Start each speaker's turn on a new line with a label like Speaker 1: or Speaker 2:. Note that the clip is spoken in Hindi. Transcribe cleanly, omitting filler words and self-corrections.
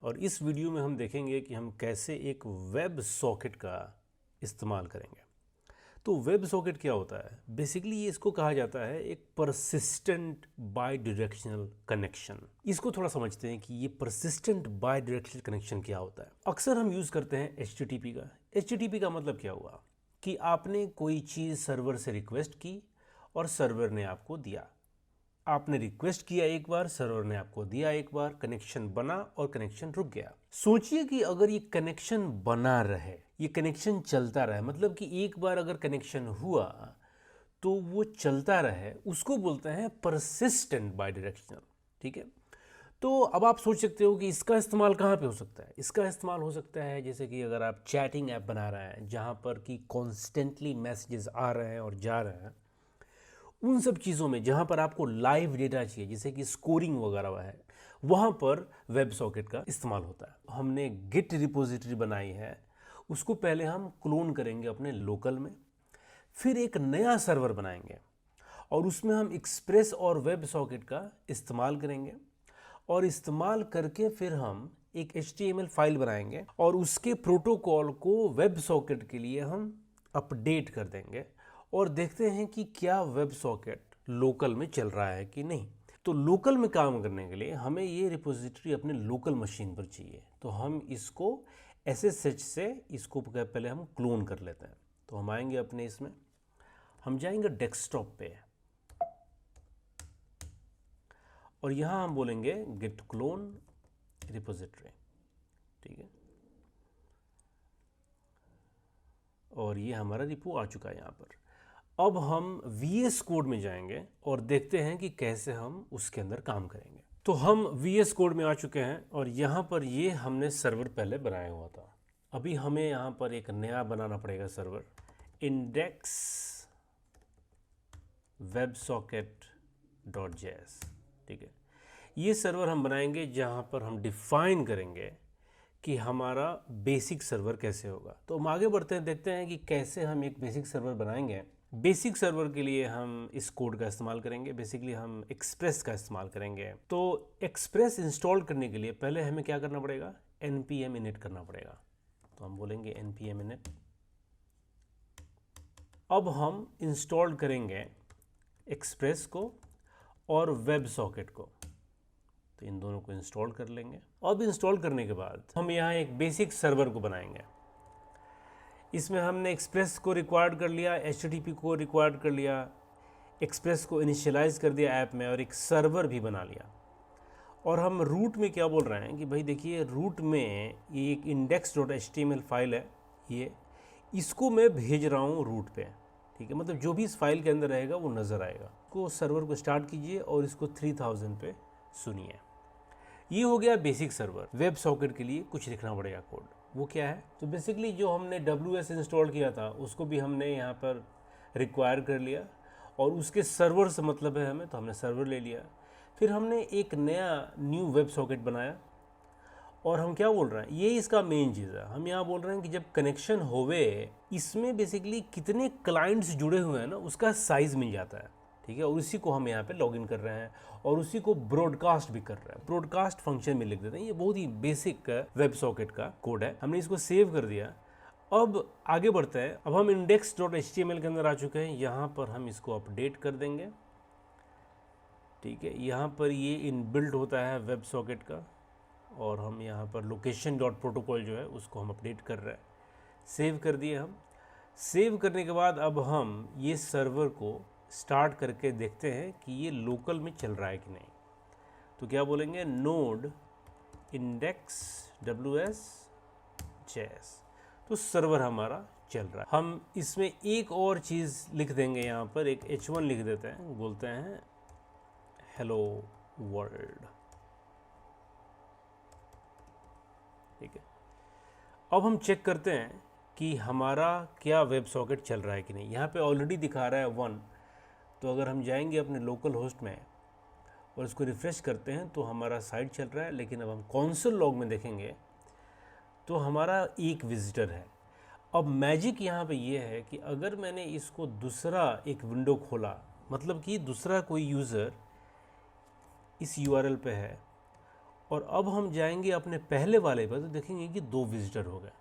Speaker 1: और इस वीडियो में हम देखेंगे कि हम कैसे एक वेब सॉकेट का इस्तेमाल करेंगे। तो वेब सॉकेट क्या होता है? बेसिकली ये इसको कहा जाता है एक परसिस्टेंट बाई डायरेक्शनल कनेक्शन। इसको थोड़ा समझते हैं कि ये परसिस्टेंट बाई डायरेक्शनल कनेक्शन क्या होता है। अक्सर हम यूज़ करते हैं HTTP का। HTTP का मतलब क्या हुआ कि आपने कोई चीज़ सर्वर से रिक्वेस्ट की और सर्वर ने आपको दिया। आपने रिक्वेस्ट किया एक बार, सर्वर ने आपको दिया एक बार, कनेक्शन बना और कनेक्शन रुक गया। सोचिए कि अगर ये कनेक्शन बना रहे, ये कनेक्शन चलता रहे, मतलब कि एक बार अगर कनेक्शन हुआ तो वो चलता रहे, उसको बोलते हैं परसिस्टेंट बाई डायरेक्शनल। ठीक है, तो अब आप सोच सकते हो कि इसका इस्तेमाल कहाँ पे हो सकता है। इसका इस्तेमाल हो सकता है जैसे कि अगर आप चैटिंग ऐप बना रहे हैं जहाँ पर कि कॉन्स्टेंटली मैसेजेस आ रहे हैं और जा रहे हैं, उन सब चीज़ों में जहाँ पर आपको लाइव डेटा चाहिए जैसे कि स्कोरिंग वगैरह है, वहाँ पर वेब सॉकेट का इस्तेमाल होता है। हमने गिट रिपोजिटरी बनाई है, उसको पहले हम क्लोन करेंगे अपने लोकल में, फिर एक नया सर्वर बनाएंगे और उसमें हम एक्सप्रेस और वेब सॉकेट का इस्तेमाल करेंगे और इस्तेमाल करके फिर हम एक HTML फाइल बनाएंगे और उसके प्रोटोकॉल को वेब सॉकेट के लिए हम अपडेट कर देंगे और देखते हैं कि क्या वेब सॉकेट लोकल में चल रहा है कि नहीं। तो लोकल में काम करने के लिए हमें ये रिपोजिटरी अपने लोकल मशीन पर चाहिए, तो हम इसको SSH से इसको पहले हम क्लोन कर लेते हैं। तो हम आएंगे अपने इसमें, हम जाएंगे डेस्कटॉप पे और यहाँ हम बोलेंगे गिट क्लोन रिपोजिटरी। ठीक है, और ये हमारा रिपो आ चुका है यहाँ पर। अब हम VS कोड में जाएंगे और देखते हैं कि कैसे हम उसके अंदर काम करेंगे। तो हम VS कोड में आ चुके हैं और यहाँ पर ये हमने सर्वर पहले बनाया हुआ था। अभी हमें यहाँ पर एक नया बनाना पड़ेगा सर्वर, इंडेक्स websocket.js। ठीक है, ये सर्वर हम बनाएंगे जहाँ पर हम डिफाइन करेंगे कि हमारा बेसिक सर्वर कैसे होगा। तो हम आगे बढ़ते हैं, देखते हैं कि कैसे हम एक बेसिक सर्वर बनाएंगे। बेसिक सर्वर के लिए हम इस कोड का इस्तेमाल करेंगे, बेसिकली हम एक्सप्रेस का इस्तेमाल करेंगे। तो एक्सप्रेस इंस्टॉल करने के लिए पहले हमें क्या करना पड़ेगा, npm init करना पड़ेगा। तो हम बोलेंगे npm init। अब हम इंस्टॉल करेंगे एक्सप्रेस को और वेब सॉकेट को, तो इन दोनों को इंस्टॉल कर लेंगे। अब इंस्टॉल करने के बाद हम यहाँ एक बेसिक सर्वर को बनाएंगे। इसमें हमने एक्सप्रेस को रिक्वायर्ड कर लिया, HTTP को रिक्वायर्ड कर लिया, एक्सप्रेस को इनिशियलाइज कर दिया ऐप में और एक सर्वर भी बना लिया। और हम रूट में क्या बोल रहे हैं कि भाई देखिए, रूट में ये एक index.html फाइल है, ये इसको मैं भेज रहा हूँ रूट पे। ठीक है, मतलब जो भी इस फाइल के अंदर रहेगा वो नज़र आएगा। को सर्वर को स्टार्ट कीजिए और इसको 3000 पे सुनिए। ये हो गया बेसिक सर्वर। वेब सॉकेट के लिए कुछ लिखना पड़ेगा कोड, वो क्या है? तो बेसिकली जो हमने WS इंस्टॉल किया था उसको भी हमने यहाँ पर रिक्वायर कर लिया और उसके सर्वर से मतलब है हमें, तो हमने सर्वर ले लिया। फिर हमने एक नया न्यू वेब सॉकेट बनाया और हम क्या बोल रहे हैं, ये इसका मेन चीज़ है। हम यहाँ बोल रहे हैं कि जब कनेक्शन होवे, इसमें बेसिकली कितने क्लाइंट्स जुड़े हुए हैं ना, उसका साइज़ मिल जाता है। ठीक है, और उसी को हम यहाँ पे लॉगिन कर रहे हैं और उसी को ब्रॉडकास्ट भी कर रहे हैं। ब्रॉडकास्ट फंक्शन में लिख देते हैं। ये बहुत ही बेसिक वेब सॉकेट का कोड है। हमने इसको सेव कर दिया। अब आगे बढ़ते हैं। अब हम index.html के अंदर आ चुके हैं। यहाँ पर हम इसको अपडेट कर देंगे। ठीक है, यहाँ पर ये इनबिल्ट होता है वेब सॉकेट का और हम यहाँ पर location.protocol जो है उसको हम अपडेट कर रहे हैं। सेव कर दिए हम। सेव करने के बाद अब हम ये सर्वर को स्टार्ट करके देखते हैं कि ये लोकल में चल रहा है कि नहीं। तो क्या बोलेंगे, नोड इंडेक्स WS.js, तो सर्वर हमारा चल रहा है। हम इसमें एक और चीज़ लिख देंगे, यहाँ पर एक H1 लिख देते हैं, बोलते हैं हेलो वर्ल्ड। ठीक है, अब हम चेक करते हैं कि हमारा क्या वेब सॉकेट चल रहा है कि नहीं। यहाँ पे ऑलरेडी दिखा रहा है 1, तो अगर हम जाएंगे अपने लोकल होस्ट में और इसको रिफ़्रेश करते हैं तो हमारा साइट चल रहा है। लेकिन अब हम कॉन्सोल लॉग में देखेंगे तो हमारा एक विजिटर है। अब मैजिक यहाँ पे ये है कि अगर मैंने इसको दूसरा एक विंडो खोला, मतलब कि दूसरा कोई यूज़र इस URL पे है और अब हम जाएंगे अपने पहले वाले पर तो देखेंगे कि 2 विजिटर हो गए।